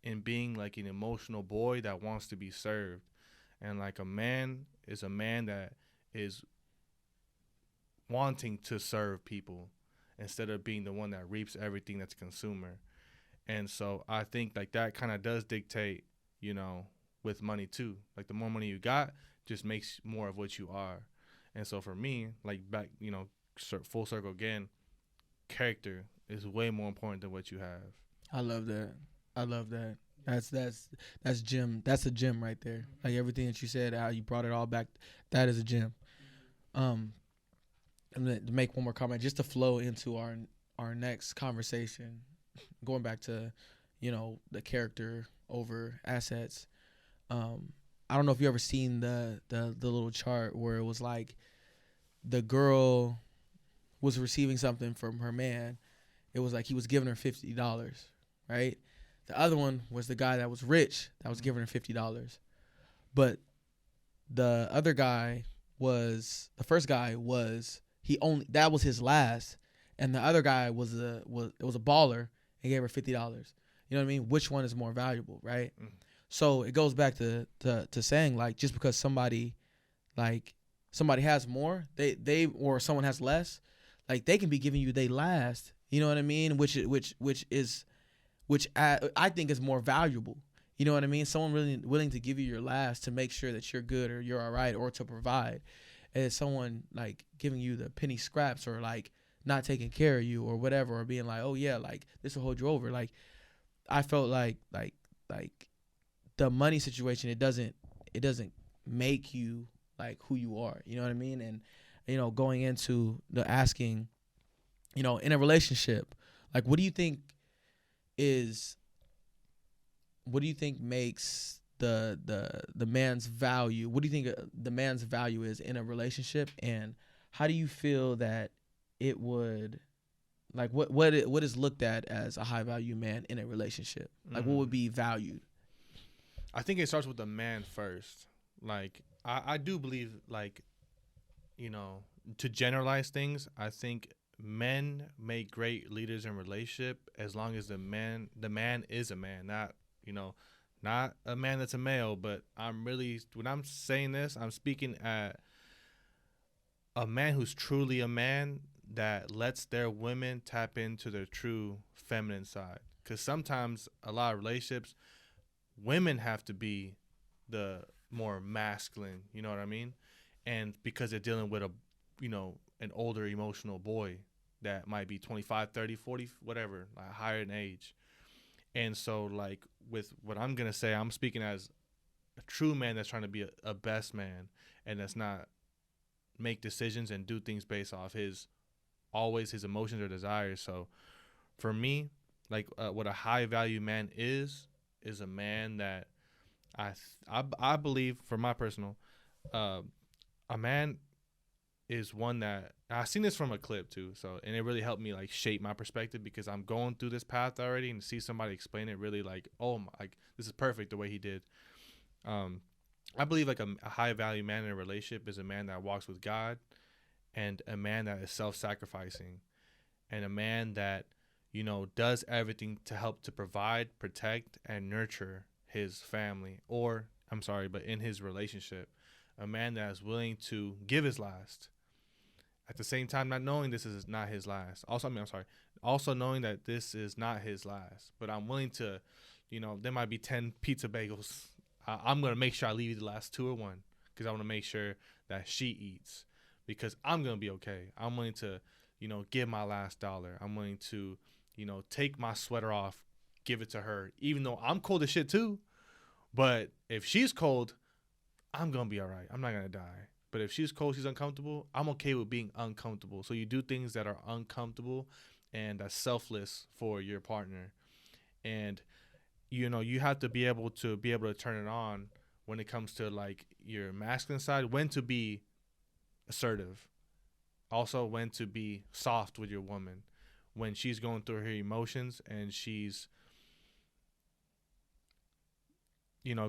in being like an emotional boy that wants to be served. And like a man is a man that is wanting to serve people instead of being the one that reaps everything that's consumer. And so I think like that kind of does dictate, with money too. Like the more money you got just makes more of what you are. And so for me, like back, full circle again, character is way more important than what you have. I love that. I love that. That's gem. That's a gem right there. Like everything that you said, how you brought it all back, that is a gem. I'm gonna make one more comment just to flow into our next conversation. Going back to, the character over assets. I don't know if you ever seen the little chart where it was like the girl was receiving something from her man. It was like he was giving her $50, right? The other one was the guy that was rich that was giving her $50. But the other guy the first guy was, that was his last. And the other guy was a baller and gave her $50. You know what I mean? Which one is more valuable, right? Mm. So it goes back to saying like just because somebody has more, they or someone has less, like they can be giving you they last. You know what I mean? Which I think is more valuable. You know what I mean? Someone really willing to give you your last to make sure that you're good or you're all right or to provide, as someone like giving you the penny scraps or like not taking care of you or whatever, or being like, oh yeah, like this will hold you over. Like I felt like the money situation, it doesn't make you like who you are. You know what I mean? And going into the asking, in a relationship, like what do you think makes the man's value? What do you think the man's value is in a relationship, and how do you feel that it would, like what is looked at as a high value man in a relationship? Like what would be valued? I think it starts with the man first. Like I do believe like, to generalize things, I think men make great leaders in relationship as long as the man is a man, not a man that's a male. But when I'm saying this, I'm speaking at a man who's truly a man that lets their women tap into their true feminine side. Because sometimes a lot of relationships, women have to be the more masculine, you know what I mean? And because they're dealing with an older emotional boy that might be 25, 30, 40, whatever, like higher in age. And so like with what I'm going to say, I'm speaking as a true man that's trying to be a best man, and that's not make decisions and do things based off his emotions or desires. So for me, like what a high value man is a man that I believe, for my personal, a man is one that I've seen this from a clip too. So, and it really helped me like shape my perspective, because I'm going through this path already, and to see somebody explain it really like, oh my, like this is perfect the way he did. I believe like a high value man in a relationship is a man that walks with God, and a man that is self-sacrificing, and a man that, does everything to help to provide, protect, and nurture his family, but in his relationship. A man that is willing to give his last. At the same time, not knowing this is not his last. Also, I mean, I'm sorry. Also knowing that this is not his last, but I'm willing to, there might be 10 pizza bagels. I'm gonna make sure I leave the last 2 or 1 because I want to make sure that she eats because I'm gonna be okay. I'm willing to, give my last dollar. I'm willing to, take my sweater off, give it to her, even though I'm cold as shit too. But if she's cold, I'm gonna be all right. I'm not gonna die. But if she's cold, she's uncomfortable, I'm okay with being uncomfortable. So you do things that are uncomfortable and that's selfless for your partner. And you have to be able to turn it on when it comes to like your masculine side, when to be assertive. Also when to be soft with your woman when she's going through her emotions and she's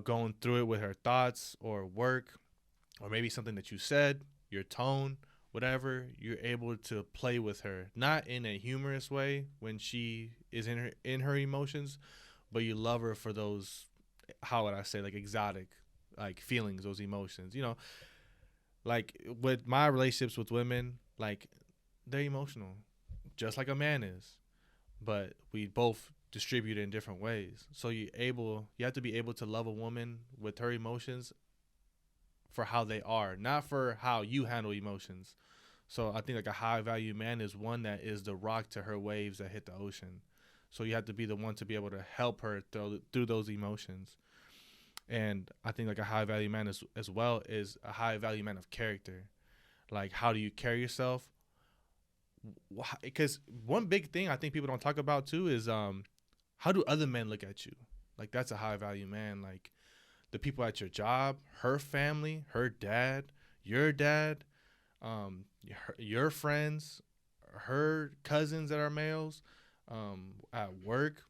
going through it with her thoughts or work or maybe something that you said, your tone, whatever, you're able to play with her, not in a humorous way when she is in her emotions, but you love her for those, how would I say, like exotic, like feelings, those emotions. Like with my relationships with women, like they're emotional, just like a man is, but we both distribute it in different ways. So you have to be able to love a woman with her emotions for how they are, not for how you handle emotions. So I think like a high value man is one that is the rock to her waves that hit the ocean. So you have to be the one to be able to help her through those emotions. And I think like a high value man as well is a high value man of character. Like how do you carry yourself? Because one big thing I think people don't talk about too is how do other men look at you? Like that's a high value man. Like the people at your job, her family, her dad, your dad, your friends, her cousins that are males, at work.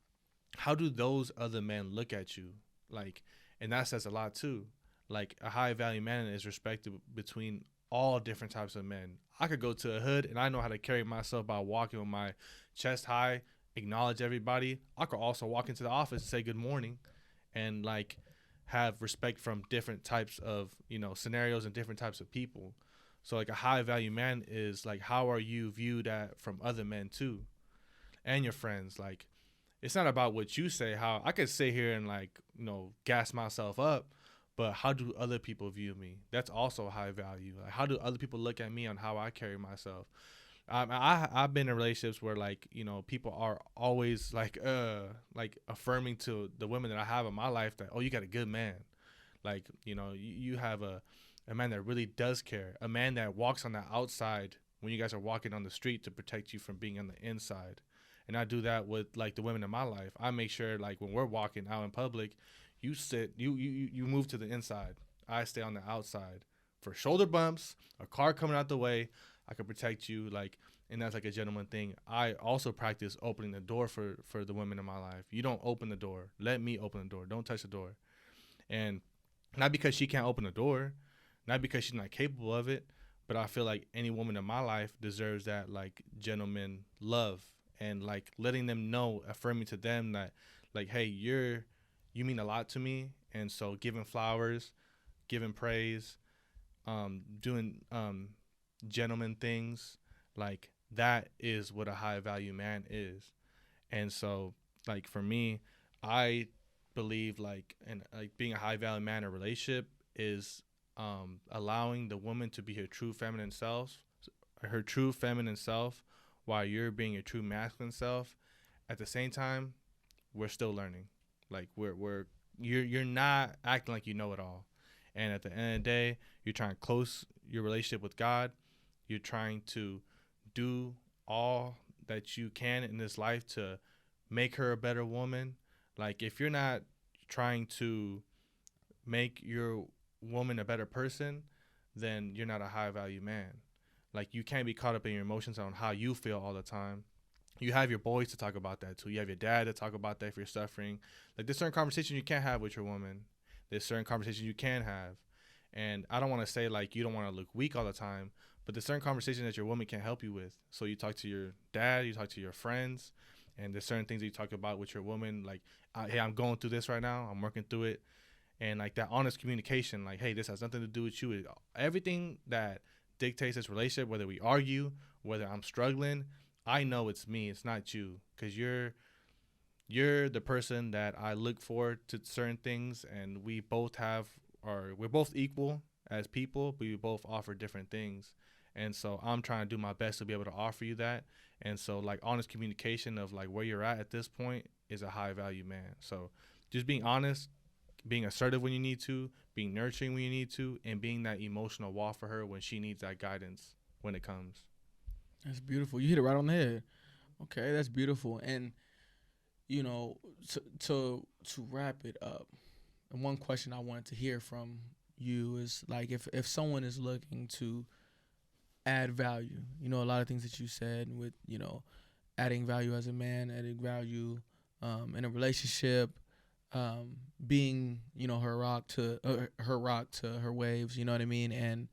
How do those other men look at you? Like, and that says a lot too. Like a high value man is respected between all different types of men. I could go to a hood and I know how to carry myself by walking with my chest high, acknowledge everybody. I could also walk into the office and say good morning and like have respect from different types of, scenarios and different types of people. So like a high value man is like, how are you viewed at from other men too? And your friends. Like, it's not about what you say, how I could sit here and like, gas myself up, but how do other people view me? That's also high value. Like, how do other people look at me on how I carry myself? I've been in relationships where like people are always like affirming to the women that I have in my life that, oh, you got a good man, like you have a man that really does care, a man that walks on the outside when you guys are walking on the street to protect you from being on the inside. And I do that with like the women in my life. I make sure like when we're walking out in public, you move to the inside. I stay on the outside for shoulder bumps, a car coming out the way. I can protect you, like, and that's like a gentleman thing. I also practice opening the door for the women in my life. You don't open the door. Let me open the door. Don't touch the door. And not because she can't open the door, not because she's not capable of it, but I feel like any woman in my life deserves that like gentleman love and like letting them know, affirming to them that like, hey, you mean a lot to me, and so giving flowers, giving praise, doing gentleman things, like that is what a high value man is. And so like for me, I believe like and like being a high value man in a relationship is allowing the woman to be her true feminine self while you're being your true masculine self. At the same time, we're still learning. Like you're not acting like you know it all. And at the end of the day, you're trying to close your relationship with God. You're trying to do all that you can in this life to make her a better woman. Like if you're not trying to make your woman a better person, then you're not a high value man. Like you can't be caught up in your emotions on how you feel all the time. You have your boys to talk about that too. You have your dad to talk about that if you're suffering. Like there's certain conversations you can't have with your woman. There's certain conversations you can have. And I don't want to say like you don't want to look weak all the time, but there's certain conversations that your woman can help you with. So you talk to your dad, you talk to your friends, and there's certain things that you talk about with your woman. Like, hey, I'm going through this right now. I'm working through it. And like that honest communication, like, hey, this has nothing to do with you. Everything that dictates this relationship, whether we argue, whether I'm struggling, I know it's me. It's not you, because you're the person that I look forward to certain things, and we're both equal as people, but we both offer different things. And so I'm trying to do my best to be able to offer you that. And so like honest communication of like where you're at this point is a high value man. So just being honest, being assertive when you need to, being nurturing when you need to, and being that emotional wall for her when she needs that guidance when it comes. That's beautiful. You hit it right on the head. Okay, that's beautiful. And you know, to wrap it up, and one question I wanted to hear from you is like if someone is looking to add value, you know, a lot of things that you said with, you know, adding value as a man, adding value in a relationship, being, you know, her rock to her waves, you know what I mean, and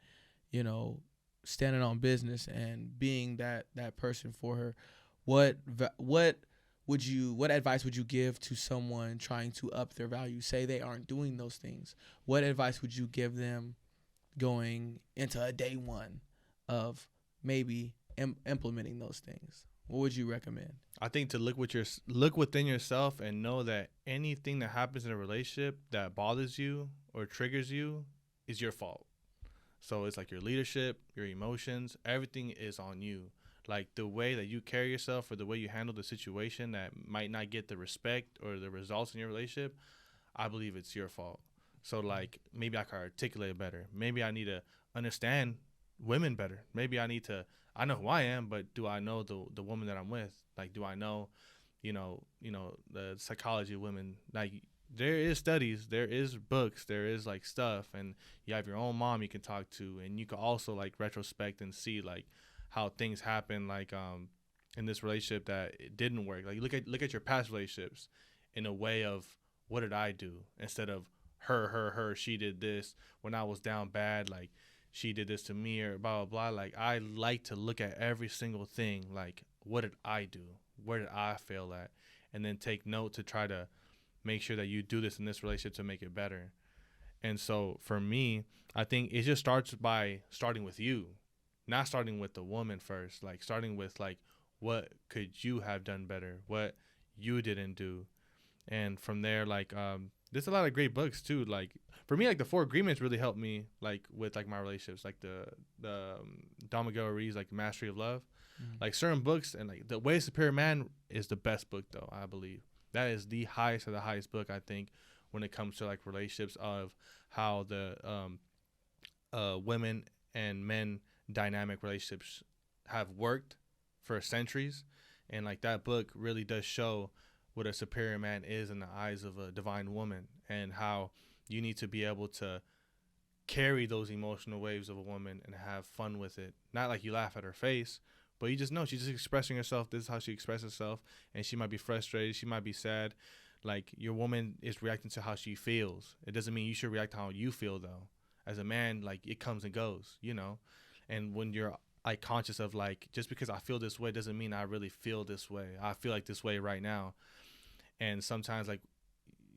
you know, standing on business and being that person for her. What advice would you give to someone trying to up their value? Say they aren't doing those things. What advice would you give them going into a day one of maybe implementing those things? What would you recommend? I think to look within yourself and know that anything that happens in a relationship that bothers you or triggers you is your fault. So it's like your leadership, your emotions, everything is on you. Like the way that you carry yourself or the way you handle the situation that might not get the respect or the results in your relationship, I believe it's your fault. So like maybe I can articulate it better. Maybe I need to understand women better. Maybe I know who I am, but do I know the woman that I'm with? Like, do I know, you know, the psychology of women? Like, there is studies, there is books, there is like stuff, and you have your own mom you can talk to, and you can also like retrospect and see like how things happen, like in this relationship that it didn't work. Like, look at your past relationships in a way of what did I do instead of her, she did this when I was down bad, like she did this to me or blah, blah, blah. Like, I like to look at every single thing. Like, what did I do? Where did I fail at? And then take note to try to make sure that you do this in this relationship to make it better. And so for me, I think it just starts by starting with you, not starting with the woman first. Like, starting with, like, what could you have done better? What you didn't do? And from there, like, there's a lot of great books too. Like for me, like the 4 Agreements really helped me, like with like my relationships, like the Don Miguel Ruiz, like Mastery of Love, like certain books. And like The Way of Superior Man is the best book though. I believe that is the highest of the highest book, I think, when it comes to like relationships, of how the women and men dynamic relationships have worked for centuries. And like that book really does show what a superior man is in the eyes of a divine woman, and how you need to be able to carry those emotional waves of a woman and have fun with it. Not like you laugh at her face, but you just know she's just expressing herself. This is how she expresses herself, and she might be frustrated, she might be sad. Like, your woman is reacting to how she feels. It doesn't mean you should react to how you feel though. As a man, like, it comes and goes, you know. And when you're like conscious of like, just because I feel this way doesn't mean I really feel this way. I feel like this way right now. And sometimes, like,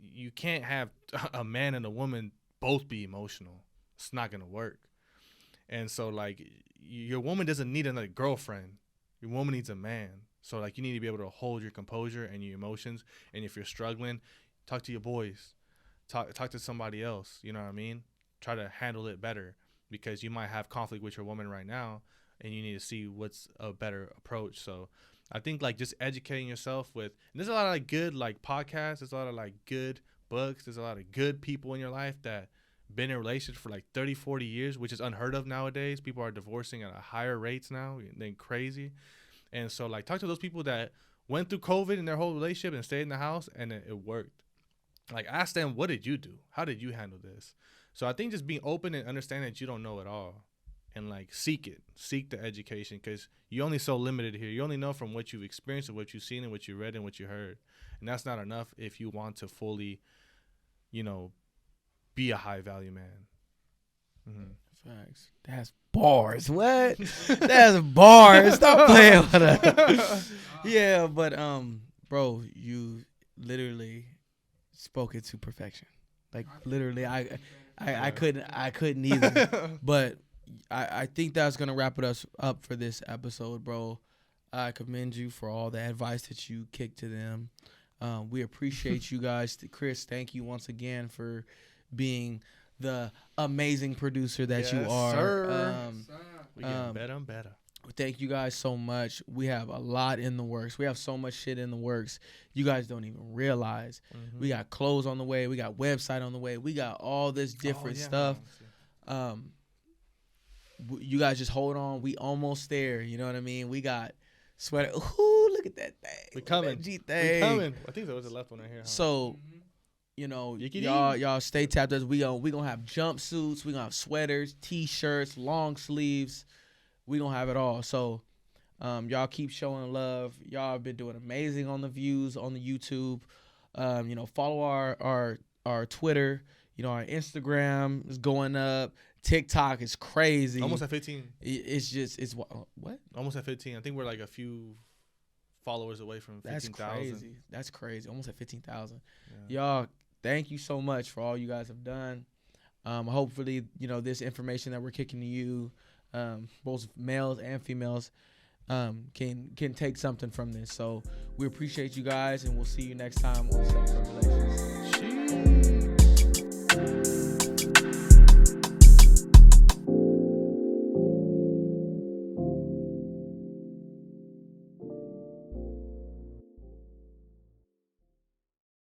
you can't have a man and a woman both be emotional. It's not going to work. And so, like, your woman doesn't need another girlfriend. Your woman needs a man. So, like, you need to be able to hold your composure and your emotions. And if you're struggling, talk to your boys. Talk to somebody else. You know what I mean? Try to handle it better, because you might have conflict with your woman right now, and you need to see what's a better approach. So I think, like, just educating yourself with, and there's a lot of like good like podcasts, there's a lot of like good books, there's a lot of good people in your life that been in relationships for like 30-40 years, which is unheard of nowadays. People are divorcing at a higher rates now than crazy. And so, like, talk to those people that went through COVID in their whole relationship and stayed in the house, and it worked. Like, ask them, what did you do? How did you handle this? So I think just being open and understanding that you don't know it all, and like seek the education, because you only so limited here. You only know from what you've experienced and what you've seen and what you read and what you heard, and that's not enough if you want to fully, you know, be a high value man. Facts. That's bars. What? That's bars. Stop playing with us. Yeah, but bro, you literally spoke it to perfection. Like, literally, I couldn't either. But I think that's gonna wrap us up for this episode, bro. I commend you for all the advice that you kicked to them. We appreciate you guys. Chris, thank you once again for being the amazing producer that you are. Sir. We getting better and better. Thank you guys so much. We have a lot in the works. We have so much shit in the works. You guys don't even realize. Mm-hmm. We got clothes on the way. We got website on the way. We got all this different stuff. You guys just hold on. We almost there. You know what I mean? We got sweater. Ooh, look at that thing. We coming. G thing. We coming. I think there was the left one right here. Huh? So, you know, y'all stay tapped us. We gonna have jumpsuits. We gonna have sweaters, t-shirts, long sleeves. We gonna have it all. So, y'all keep showing love. Y'all have been doing amazing on the views on the YouTube. You know, follow our Twitter. You know, our Instagram is going up. TikTok is crazy. Almost at 15. It's what? Almost at 15. I think we're like a few followers away from 15,000. That's crazy. Almost at 15,000. Yeah. Y'all, thank you so much for all you guys have done. Hopefully, you know, this information that we're kicking to you, both males and females, can take something from this. So we appreciate you guys, and we'll see you next time on Self-Revelation.